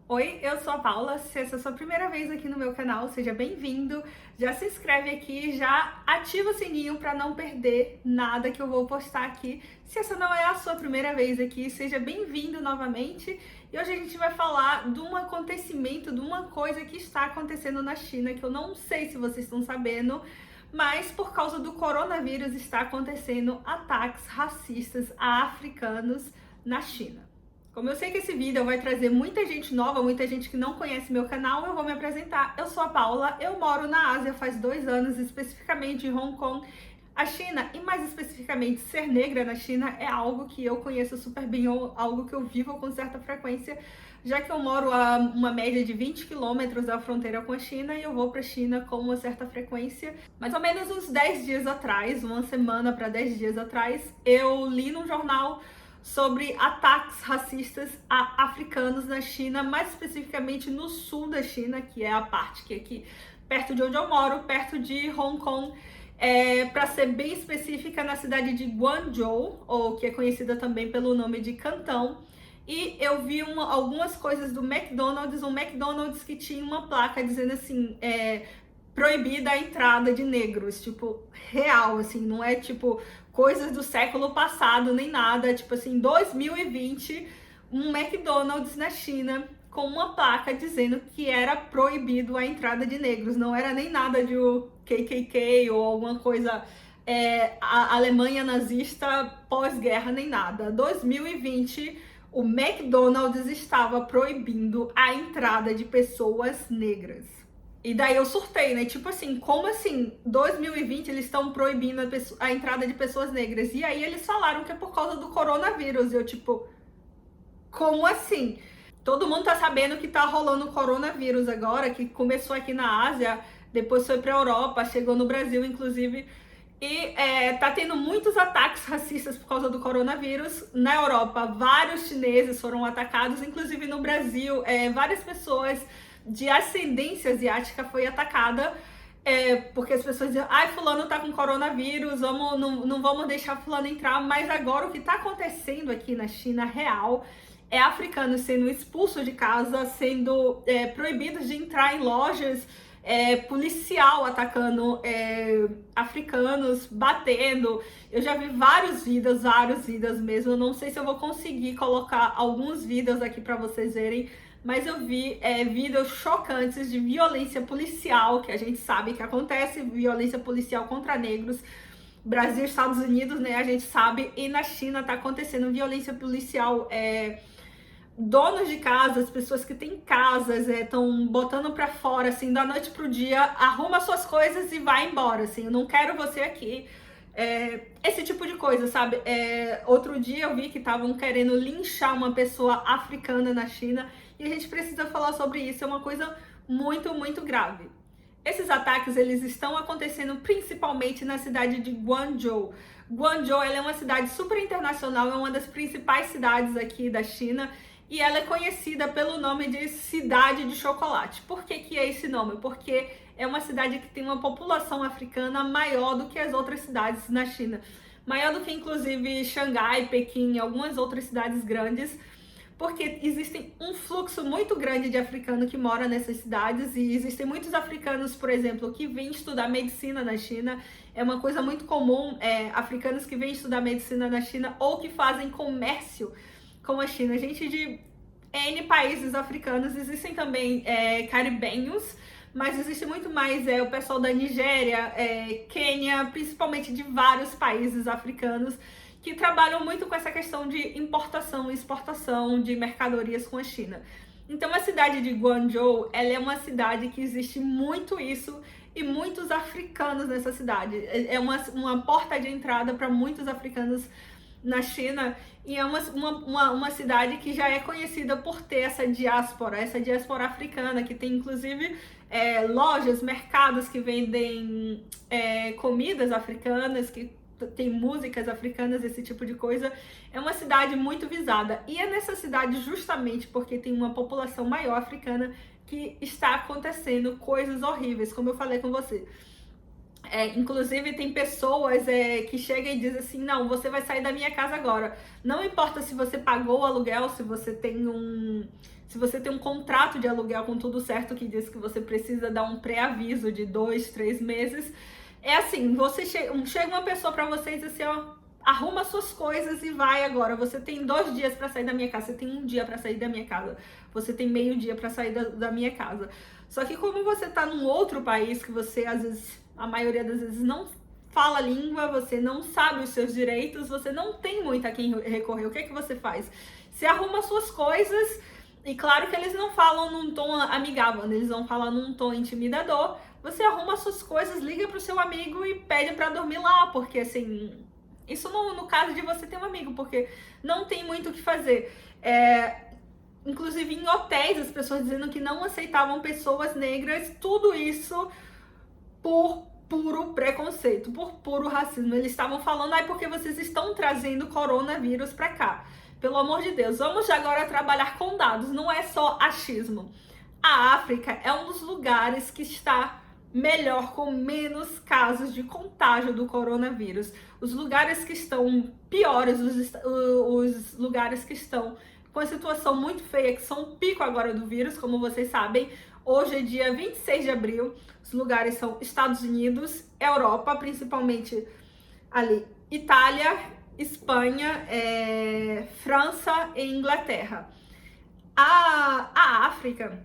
Oi, eu sou a Paula. Se essa é a sua primeira vez aqui no meu canal, seja bem-vindo. Já se inscreve aqui, já ativa o sininho para não perder nada que eu vou postar aqui. Se essa não é a sua primeira vez aqui, seja bem-vindo novamente. E hoje a gente vai falar de um acontecimento, de uma coisa que está acontecendo na China, que eu não sei se vocês estão sabendo, mas por causa do coronavírus está acontecendo ataques racistas a africanos na China. Como eu sei que esse vídeo vai trazer muita gente nova, muita gente que não conhece meu canal, eu vou me apresentar. Eu sou a Paula, eu moro na Ásia faz 2 anos, especificamente em Hong Kong. A China, e mais especificamente ser negra na China, é algo que eu conheço super bem, ou algo que eu vivo com certa frequência, já que eu moro a uma média de 20 quilômetros da fronteira com a China e eu vou para a China com uma certa frequência. Mais ou menos uns 10 dias atrás, uma semana para 10 dias atrás, eu li num jornal sobre ataques racistas a africanos na China, mais especificamente no sul da China, que é a parte que é aqui perto de onde eu moro, perto de Hong Kong, para ser bem específica, na cidade de Guangzhou, ou que é conhecida também pelo nome de Cantão. E eu vi algumas coisas do McDonald's, um McDonald's que tinha uma placa dizendo assim, proibida a entrada de negros, tipo, real, assim, não é tipo coisas do século passado nem nada, tipo assim, 2020, um McDonald's na China com uma placa dizendo que era proibido a entrada de negros, não era nem nada de KKK ou alguma coisa, a Alemanha nazista pós-guerra nem nada. 2020, o McDonald's estava proibindo a entrada de pessoas negras. E daí eu surtei, né? Tipo assim, como assim? 2020 eles estão proibindo a entrada de pessoas negras. E aí eles falaram que é por causa do coronavírus. E eu, tipo, como assim? Todo mundo tá sabendo que tá rolando coronavírus agora, que começou aqui na Ásia, depois foi pra Europa, chegou no Brasil, inclusive. E tá tendo muitos ataques racistas por causa do coronavírus. Na Europa, vários chineses foram atacados, inclusive no Brasil, várias pessoas de ascendência asiática foi atacada, porque as pessoas diziam, ai, fulano tá com coronavírus, não vamos deixar fulano entrar. Mas agora o que tá acontecendo aqui na China real é africanos sendo expulsos de casa, sendo proibidos de entrar em lojas, policial atacando africanos, batendo. Eu já vi vários vídeos mesmo. Eu não sei se eu vou conseguir colocar alguns vídeos aqui para vocês verem, mas eu vi vídeos chocantes de violência policial, que a gente sabe que acontece, violência policial contra negros. Brasil, Estados Unidos, né, a gente sabe, e na China tá acontecendo violência policial. Donos de casas, pessoas que têm casas, estão botando pra fora, assim, da noite pro dia, arruma suas coisas e vai embora, assim, eu não quero você aqui. Esse tipo de coisa, sabe? Outro dia eu vi que estavam querendo linchar uma pessoa africana na China e a gente precisa falar sobre isso, é uma coisa muito, muito grave. Esses ataques, eles estão acontecendo principalmente na cidade de Guangzhou. Guangzhou, ela é uma cidade super internacional, é uma das principais cidades aqui da China e ela é conhecida pelo nome de Cidade de Chocolate. Por que que é esse nome? Porque é uma cidade que tem uma população africana maior do que as outras cidades na China. Maior do que, inclusive, Xangai, Pequim e algumas outras cidades grandes, porque existem um fluxo muito grande de africano que mora nessas cidades e existem muitos africanos, por exemplo, que vêm estudar medicina na China. É uma coisa muito comum, africanos que vêm estudar medicina na China ou que fazem comércio com a China. Gente de N países africanos, existem também caribenhos, mas existe muito mais o pessoal da Nigéria, Quênia, principalmente de vários países africanos que trabalham muito com essa questão de importação e exportação de mercadorias com a China. Então a cidade de Guangzhou, ela é uma cidade que existe muito isso e muitos africanos nessa cidade. É uma porta de entrada para muitos africanos na China e é uma cidade que já é conhecida por ter essa diáspora africana, que tem inclusive lojas, mercados que vendem comidas africanas, que tem músicas africanas, esse tipo de coisa. É uma cidade muito visada e é nessa cidade justamente porque tem uma população maior africana que está acontecendo coisas horríveis, como eu falei com você. Inclusive tem pessoas que chegam e dizem assim, não, você vai sair da minha casa agora. Não importa se você pagou o aluguel, se você tem um contrato de aluguel com tudo certo que diz que você precisa dar um pré-aviso de 2, 3 meses. É assim, chega uma pessoa pra você e diz assim, ó, arruma suas coisas e vai agora. Você tem 2 dias pra sair da minha casa, você tem 1 dia pra sair da minha casa, você tem meio dia pra sair da minha casa. Só que como você tá num outro país que você, às vezes, a maioria das vezes não fala a língua, você não sabe os seus direitos, você não tem muito a quem recorrer. O que é que você faz? Você arruma suas coisas, e claro que eles não falam num tom amigável, eles vão falar num tom intimidador. Você arruma suas coisas, liga pro seu amigo e pede pra dormir lá, porque assim, isso no caso de você ter um amigo, porque não tem muito o que fazer. Inclusive em hotéis, as pessoas dizendo que não aceitavam pessoas negras, tudo isso por puro preconceito, por puro racismo. Eles estavam falando, porque vocês estão trazendo coronavírus pra cá. Pelo amor de Deus, vamos agora trabalhar com dados, não é só achismo. A África é um dos lugares que está melhor, com menos casos de contágio do coronavírus. Os lugares que estão piores, os lugares que estão com a situação muito feia, que são o pico agora do vírus, como vocês sabem. Hoje é dia 26 de abril, os lugares são Estados Unidos, Europa, principalmente ali, Itália, Espanha, França e Inglaterra. A África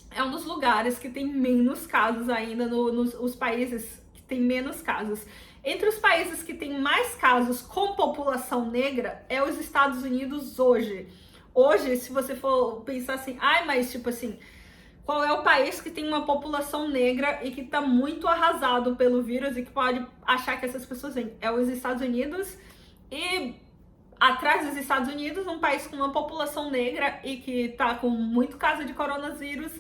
é um dos lugares que tem menos casos ainda, nos países que tem menos casos. Entre os países que tem mais casos com população negra, é os Estados Unidos hoje. Hoje, se você for pensar assim, mas tipo assim, qual é o país que tem uma população negra e que tá muito arrasado pelo vírus e que pode achar que essas pessoas vêm? É os Estados Unidos. E atrás dos Estados Unidos, um país com uma população negra e que tá com muito caso de coronavírus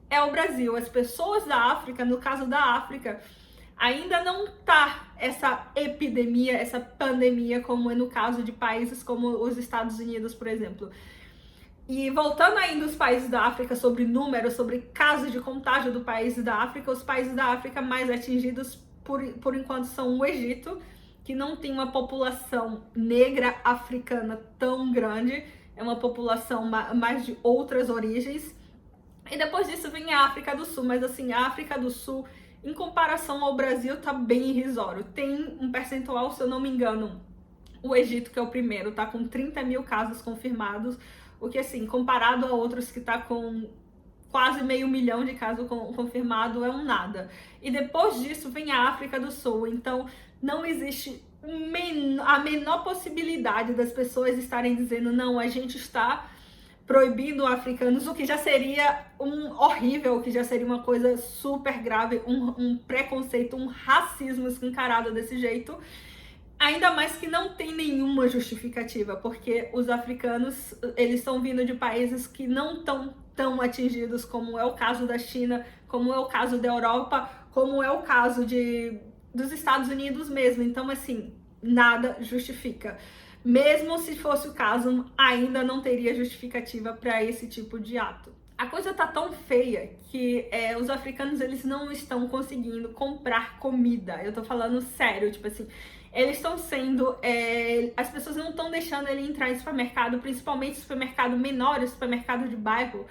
é o Brasil. As pessoas da África, no caso da África, ainda não tá essa epidemia, essa pandemia, como é no caso de países como os Estados Unidos, por exemplo. E voltando ainda aos países da África, sobre números, sobre casos de contágio do país da África, os países da África mais atingidos, por enquanto, são o Egito, que não tem uma população negra africana tão grande, é uma população mais de outras origens. E depois disso vem a África do Sul, mas assim, a África do Sul, em comparação ao Brasil, tá bem irrisório. Tem um percentual, se eu não me engano, o Egito, que é o primeiro, tá com 30 mil casos confirmados, o que, assim, comparado a outros que tá com quase 500 mil de casos confirmados, é um nada. E depois disso vem a África do Sul, então não existe a menor possibilidade das pessoas estarem dizendo, não, a gente está proibindo africanos, o que já seria horrível, o que já seria uma coisa super grave, um preconceito, um racismo escancarado desse jeito. Ainda mais que não tem nenhuma justificativa, porque os africanos, eles estão vindo de países que não estão tão atingidos, como é o caso da China, como é o caso da Europa, como é o caso dos Estados Unidos mesmo. Então, assim, nada justifica. Mesmo se fosse o caso, ainda não teria justificativa para esse tipo de ato. A coisa tá tão feia que os africanos, eles não estão conseguindo comprar comida. Eu tô falando sério, tipo assim, eles estão sendo... as pessoas não estão deixando ele entrar em supermercado, principalmente supermercado menor, supermercado de bairro.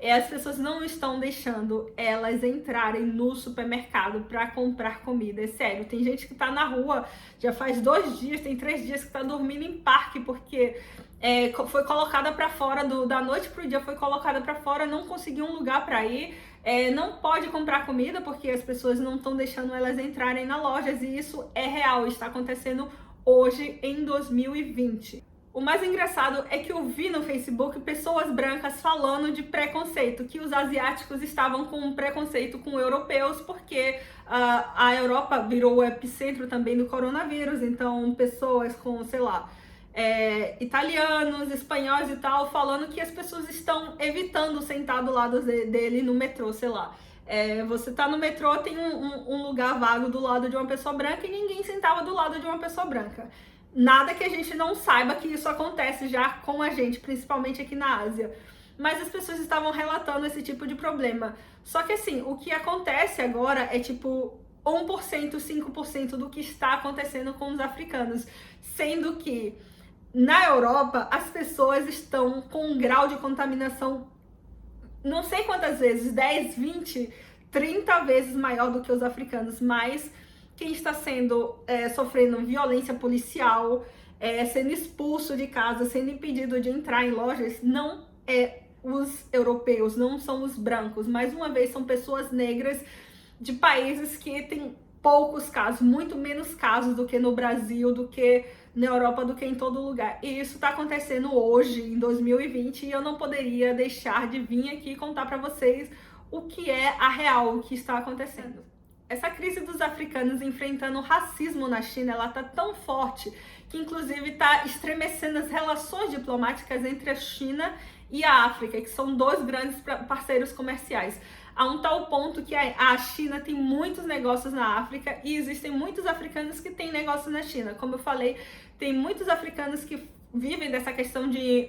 As pessoas não estão deixando elas entrarem no supermercado para comprar comida. É sério, tem gente que tá na rua já faz 2 dias, tem 3 dias que tá dormindo em parque, porque foi colocada para fora, da noite pro dia foi colocada para fora, não conseguiu um lugar para ir, não pode comprar comida porque as pessoas não estão deixando elas entrarem nas lojas, e isso é real, está acontecendo hoje em 2020. O mais engraçado é que eu vi no Facebook pessoas brancas falando de preconceito, que os asiáticos estavam com preconceito com europeus, porque a Europa virou o epicentro também do coronavírus, então pessoas com, sei lá, italianos, espanhóis e tal, falando que as pessoas estão evitando sentar do lado dele no metrô, sei lá. Você tá no metrô, tem um lugar vago do lado de uma pessoa branca e ninguém sentava do lado de uma pessoa branca. Nada que a gente não saiba que isso acontece já com a gente, principalmente aqui na Ásia. Mas as pessoas estavam relatando esse tipo de problema. Só que assim, o que acontece agora é tipo, 1%, 5% do que está acontecendo com os africanos, sendo que na Europa as pessoas estão com um grau de contaminação não sei quantas vezes, 10, 20, 30 vezes maior do que os africanos, mas quem está sofrendo violência policial, sendo expulso de casa, sendo impedido de entrar em lojas, não é os europeus, não são os brancos. Mais uma vez, são pessoas negras de países que têm poucos casos, muito menos casos do que no Brasil, do que na Europa, do que em todo lugar. E isso está acontecendo hoje, em 2020, e eu não poderia deixar de vir aqui contar para vocês o que é a real, o que está acontecendo. Essa crise dos africanos enfrentando o racismo na China, ela tá tão forte que inclusive está estremecendo as relações diplomáticas entre a China e a África, que são dois grandes parceiros comerciais. A um tal ponto que a China tem muitos negócios na África e existem muitos africanos que têm negócios na China. Como eu falei, tem muitos africanos que vivem dessa questão de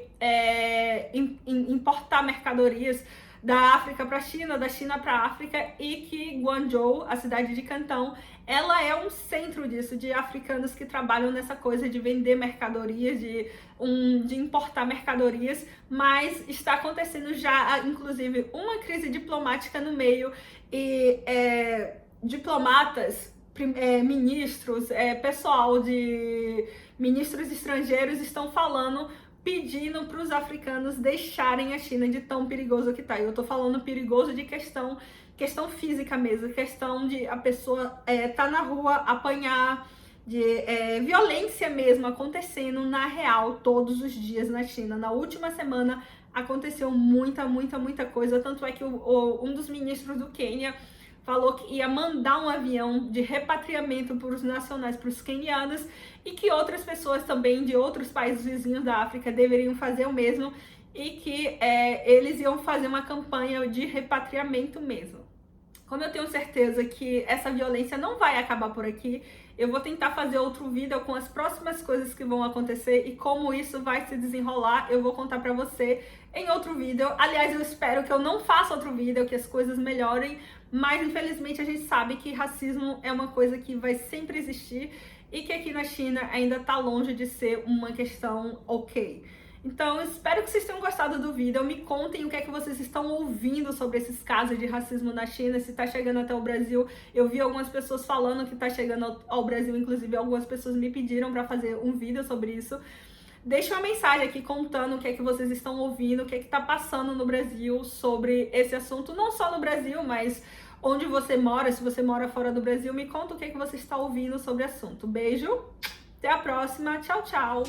importar mercadorias da África para a China, da China para a África, e que Guangzhou, a cidade de Cantão, ela é um centro disso, de africanos que trabalham nessa coisa de vender mercadorias, de importar mercadorias, mas está acontecendo já, inclusive, uma crise diplomática no meio, e diplomatas, ministros, pessoal de ministros estrangeiros estão falando, pedindo para os africanos deixarem a China de tão perigoso que tá. E eu tô falando perigoso de questão física mesmo, questão de a pessoa tá na rua, apanhar, de violência mesmo acontecendo na real todos os dias na China. Na última semana aconteceu muita coisa, tanto é que um dos ministros do Quênia falou que ia mandar um avião de repatriamento para os nacionais, para os quenianos, e que outras pessoas também de outros países vizinhos da África deveriam fazer o mesmo, e que eles iam fazer uma campanha de repatriamento mesmo. Como eu tenho certeza que essa violência não vai acabar por aqui, eu vou tentar fazer outro vídeo com as próximas coisas que vão acontecer e como isso vai se desenrolar, eu vou contar pra você em outro vídeo. Aliás, eu espero que eu não faça outro vídeo, que as coisas melhorem, mas infelizmente a gente sabe que racismo é uma coisa que vai sempre existir e que aqui na China ainda tá longe de ser uma questão ok. Então, espero que vocês tenham gostado do vídeo. Me contem o que é que vocês estão ouvindo sobre esses casos de racismo na China, se tá chegando até o Brasil. Eu vi algumas pessoas falando que tá chegando ao Brasil, inclusive algumas pessoas me pediram para fazer um vídeo sobre isso. Deixa uma mensagem aqui contando o que é que vocês estão ouvindo, o que é que tá passando no Brasil sobre esse assunto, não só no Brasil, mas onde você mora, se você mora fora do Brasil, me conta o que é que você está ouvindo sobre o assunto. Beijo, até a próxima, tchau, tchau!